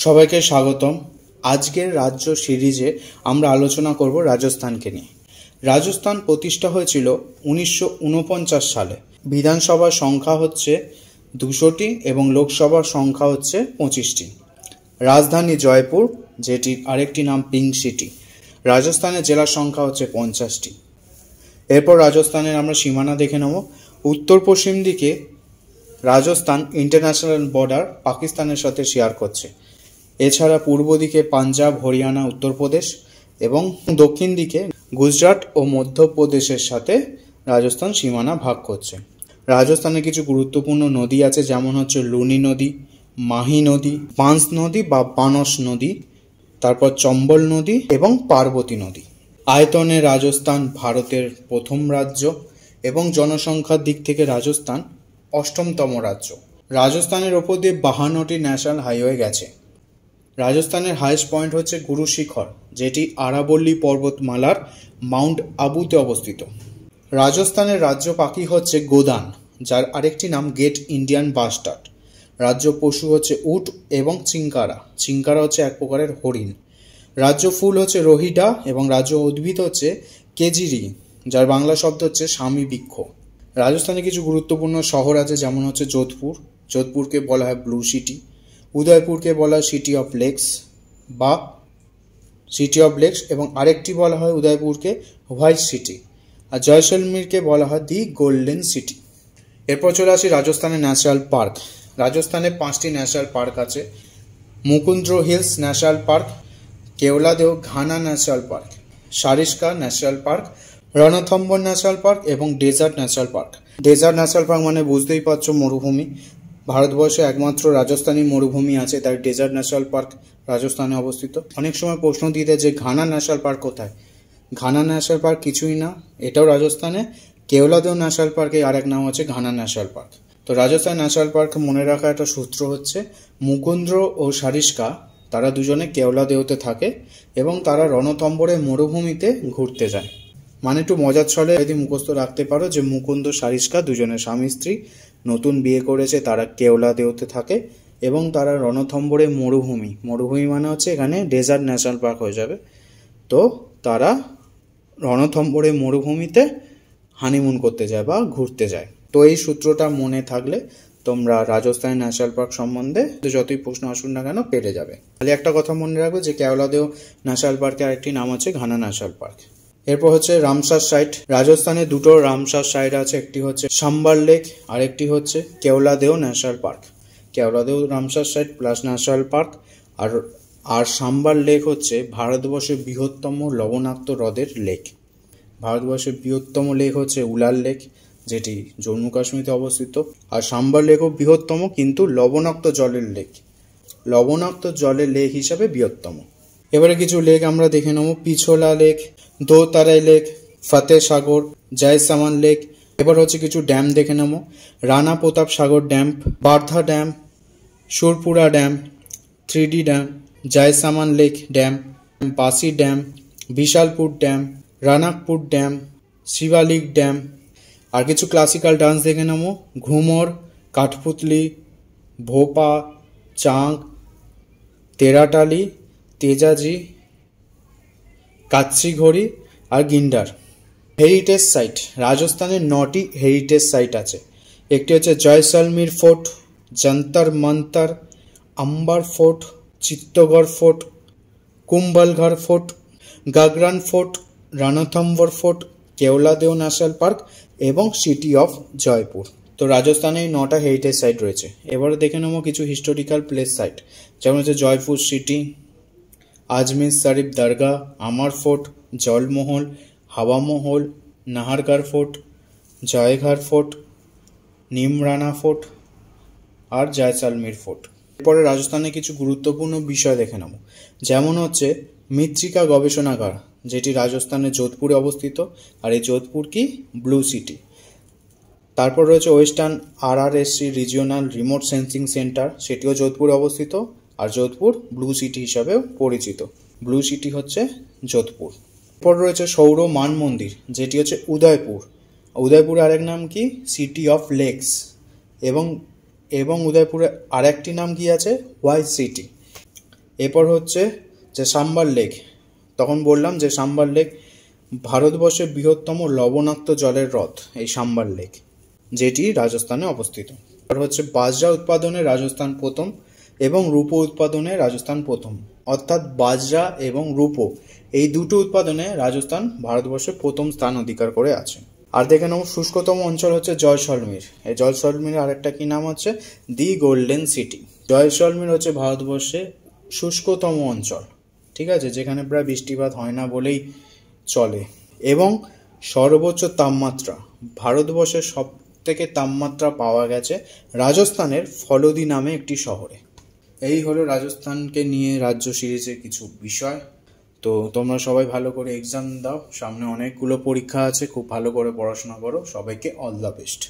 সবাইকে স্বাগতম। আজকের রাজ্য সিরিজে আমরা আলোচনা করব রাজস্থানকে নিয়ে। রাজস্থান প্রতিষ্ঠা হয়েছিল 1949 সালে। বিধানসভার সংখ্যা হচ্ছে 200টি এবং লোকসভার সংখ্যা হচ্ছে 25টি। রাজধানী জয়পুর, যেটির আরেকটি নাম পিঙ্ক সিটি। রাজস্থানের জেলার সংখ্যা হচ্ছে 50টি। এরপর রাজস্থানের আমরা সীমানা দেখে নেব। উত্তর পশ্চিম দিকে রাজস্থান ইন্টারন্যাশনাল বর্ডার পাকিস্তানের সাথে শেয়ার করছে। এছাড়া পূর্ব দিকে পাঞ্জাব, হরিয়ানা, উত্তরপ্রদেশ এবং দক্ষিণ দিকে গুজরাট ও মধ্যপ্রদেশের সাথে রাজস্থান সীমানা ভাগ করছে। রাজস্থানে কিছু গুরুত্বপূর্ণ নদী আছে, যেমন হচ্ছে লুনি নদী, মাহি নদী, বাঁশ নদী বা বানস নদী, তারপর চম্বল নদী এবং পার্বতী নদী। আয়তনে রাজস্থান ভারতের প্রথম রাজ্য এবং জনসংখ্যার দিক থেকে রাজস্থান 8তম রাজ্য। রাজস্থানের ওপর দিয়ে 52টি ন্যাশনাল হাইওয়ে গেছে। রাজস্থানের হাইয়েস্ট পয়েন্ট হচ্ছে গুরু শিখর, যেটি আরাবল্লী পর্বতমালার মাউন্ট আবুতে অবস্থিত। রাজস্থানের রাজ্য পাখি হচ্ছে গোদান, যার আরেকটি নাম গ্রেট ইন্ডিয়ান বাস্টার্ড। রাজ্য পশু হচ্ছে উট এবং চিঙ্কারা। চিঙ্কারা হচ্ছে এক প্রকারের হরিণ। রাজ্য ফুল হচ্ছে রোহিডা এবং রাজ্য উদ্ভিদ হচ্ছে কেজিরি, যার বাংলা শব্দ হচ্ছে স্বামী বৃক্ষ। রাজস্থানে কিছু গুরুত্বপূর্ণ শহর আছে, যেমন হচ্ছে যোধপুর। যোধপুরকে বলা হয় ব্লু সিটি। উদয়পুরকে বলা হয় সিটি অফ লেকস বা সিটি অফ লেকস এবং আরেকটি বলা হয় উদয়পুরকে হোয়াইট সিটি। আর জয়সলমীরকে বলা হয় দি গোল্ডেন সিটি। এরপর চলে আসি রাজস্থানের ন্যাশনাল পার্ক। রাজস্থানে 5টি ন্যাশনাল পার্ক আছে। Mukundra hills national park, Keoladeo Ghana national park, Sariska national park, Ranthambore national park এবং desert national park. Desert national park মানে বুঝতেই পারছো, মরুভূমি। ভারতবর্ষে একমাত্র রাজস্থানী মরুভূমি আছে, তাই ডেজার্ট ন্যাশনাল পার্ক রাজস্থানে অবস্থিত। অনেক সময় প্রশ্ন দিতে যে ঘানা ন্যাশনাল পার্ক কোথায়। ঘানা ন্যাশনাল পার্ক কিছুই না, এটাও রাজস্থানে। কেওলাদেও ন্যাশনাল পার্কের আরেক নাম হচ্ছে ঘানা ন্যাশনাল পার্ক। তো রাজস্থান ন্যাশনাল পার্ক মনে রাখা একটা সূত্র হচ্ছে মুকুন্দ্র ও সারিস্কা, তারা দুজনে কেওলাদেওতে থাকে এবং তারা রণথম্বরের মরুভূমিতে ঘুরতে যায়। মানে একটু মজার ছলে যদি মুখস্থ রাখতে পারো যে মুকুন্দ সারিস্কা দুজনের স্বামী স্ত্রী, নতুন বিয়ে করেছে, তারা কেওলাদেওতে থাকে এবং তারা রণথম্বরের মরুভূমি মানে হচ্ছে এখানে ডেজার্ট ন্যাশনাল পার্ক হয়ে যাবে। তো তারা রণথম্বরের মরুভূমিতে হানিমুন করতে যায় বা ঘুরতে যায়। তো এই সূত্রটা মনে থাকলে তোমরা রাজস্থান ন্যাশনাল পার্ক সম্বন্ধে যতই প্রশ্ন আসুন না কেন পেরে যাবে। খালি একটা কথা মনে রাখবে যে কেওলাদেও ন্যাশনাল পার্কের আরেকটি নাম আছে ঘানা ন্যাশনাল পার্ক। এরপর হচ্ছে রামসার সাইট। রাজস্থানে দুটো রামসার সাইট আছে, একটি হচ্ছে সাম্বার লেক, আরেকটি হচ্ছে Keoladeo national park. Keoladeo Ramsar site plus national park আর সাম্বার লেক হচ্ছে ভারতবর্ষের বৃহত্তম লবণাক্ত হ্রদের লেক। ভারতবর্ষের বৃহত্তম লেক হচ্ছে উলার লেক, যেটি জম্মু কাশ্মীরে অবস্থিত। আর সাম্বার লেকও বৃহত্তম, কিন্তু লবণাক্ত জলের লেক, লবণাক্ত জলের লেক হিসাবে বৃহত্তম। এবারে কিছু লেক আমরা দেখে নেব। পিছোলা লেক, দোতারাই লেক, ফতেহ সাগর, জয়সামান লেক। এবার হচ্ছে কিছু ড্যাম দেখে নেব। Rana Pratap Sagar dam, Bardha dam, Surpura dam, 3D dam, Jaisamand lake dam, Bassi dam, Bisalpur dam, Ranakpur dam, Shivalik dam. আর কিছু ক্লাসিক্যাল ডান্স দেখে নেব। ঘুমর, কাঠপুতলি, ভোপা, চাঁগ, তেরাটালি, তেজাজি, কাচ্চি ঘড়ি আর গিন্ডার। Heritage site. রাজস্থানের 9টি হেরিটেজ সাইট আছে। একটি হচ্ছে Jaisalmer fort, Jantar Mantar, Amber fort, Chittorgarh fort, Kumbhalgarh fort, Gagron fort, Ranthambore fort, Keoladeo national park এবং সিটি অফ জয়পুর। তো রাজস্থানে এই 9টা হেরিটেজ সাইট রয়েছে। এবারে দেখে নেব কিছু হিস্টোরিক্যাল প্লেস সাইট, যেমন হচ্ছে Jaipur city, Ajmer Sharif Dargah, Amer fort, Jal Mahal, Hawa Mahal, Nahargarh fort, Jaigarh fort, Neemrana fort আর জয়সলমীর ফোর্ট। এরপরে রাজস্থানে কিছু গুরুত্বপূর্ণ বিষয় দেখে নেব, যেমন হচ্ছে মৃত্তিকা গবেষণাগার, যেটি রাজস্থানের যোধপুরে অবস্থিত। আর এই যোধপুর কি ব্লু সিটি। তারপর রয়েছে western RRSC regional remote sensing centre, সেটিও যোধপুরে অবস্থিত। আর যোধপুর ব্লু সিটি হিসাবেও পরিচিত। ব্লু সিটি হচ্ছে যোধপুর। এরপর রয়েছে সৌর মান মন্দির, যেটি হচ্ছে উদয়পুর। উদয়পুরের আরেক নাম কি সিটি অফ লেকস এবং উদয়পুরের আরেকটি নাম কি আছে হোয়াইট সিটি। এরপর হচ্ছে যে সাম্বার লেক, তখন বললাম যে সাম্বার লেক ভারতবর্ষের বৃহত্তম লবণাক্ত জলের হ্রদ এই সাম্বার লেক, যেটি রাজস্থানে অবস্থিত। আর হচ্ছে বাজরা উৎপাদনে রাজস্থান প্রথম এবং রূপো উৎপাদনে রাজস্থান প্রথম, অর্থাৎ বাজরা এবং রূপো এই দুটো উৎপাদনে রাজস্থান ভারতবর্ষে প্রথম স্থান অধিকার করে আছে। আর দেখে নেব শুষ্কতম অঞ্চল হচ্ছে জয়সলমীর। এই জয়সলমীর আরেকটা কি নাম হচ্ছে দি গোল্ডেন সিটি। জয়সলমীর হচ্ছে ভারতবর্ষে শুষ্কতম অঞ্চল, ঠিক আছে, যেখানে প্রায় বৃষ্টিপাত হয় না বলেই চলে। এবং সর্বোচ্চ তাপমাত্রা, ভারতবর্ষের সব থেকে তাপমাত্রা পাওয়া গেছে রাজস্থানের ফলদি নামে একটি শহরে। এই হলো রাজস্থানকে নিয়ে রাজ্য সিরিজের কিছু বিষয়। তো তোমরা সবাই ভালো করে এক্সাম দাও, সামনে অনেকগুলো পরীক্ষা আছে, খুব ভালো করে পড়াশোনা করো, সবাইকে অল দ্য বেস্ট।